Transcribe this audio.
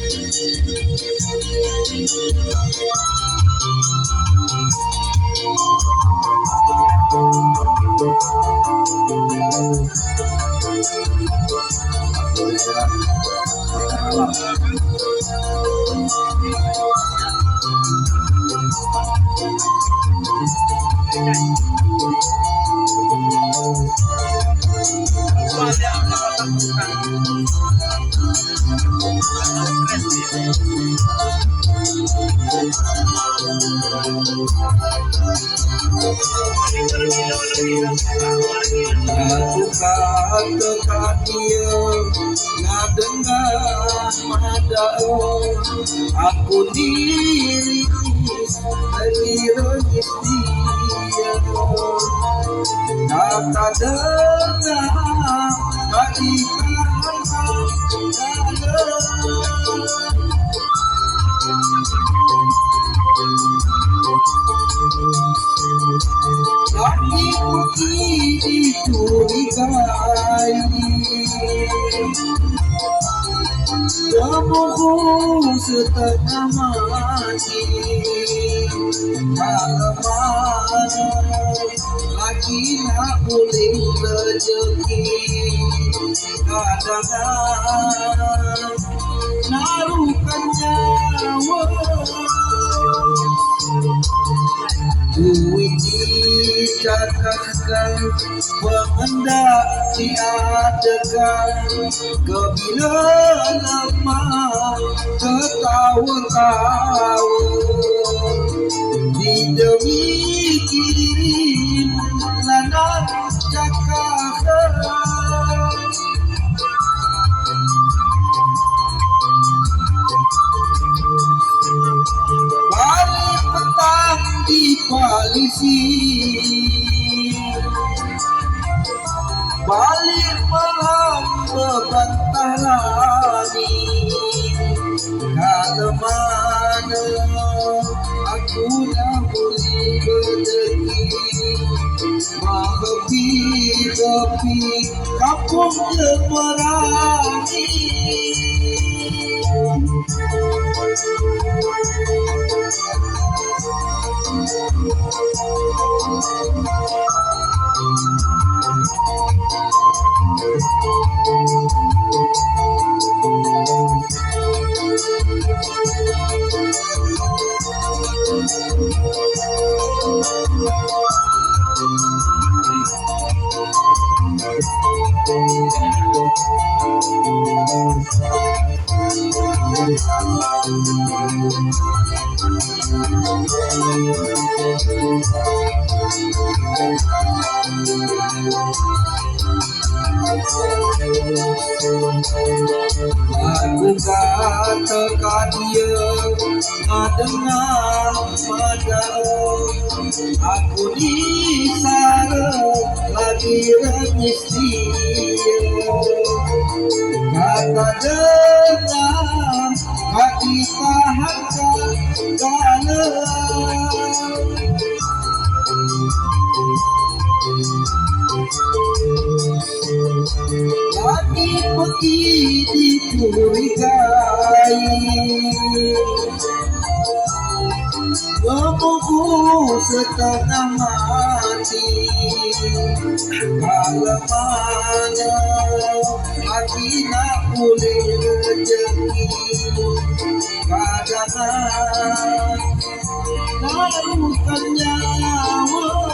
Aku kata dia na dengan madao aku diri ironis dia kata dengan lagi pergi dicurigai Kamu setengah mati kalau mana lagi nak boleh rezeki kadang-kadang naruhkan nyawa duit dicakapkan pengendak diadakan kebila lemah ketawa-tawa didemikirin lanang cakap balik petang di koalisi balik malam berbantah lagi kalau mana aku dah boleh berdiri mengepi-gepi kampung Jemerani Aku katakan dia dengan madao aku disara lagi rengis dia kata dengan hati tahankan dalam lagi pergi dicurigai Ngemuku setengah mati kalau mana hati nak boleh rezeki kadang naruhkan nyawa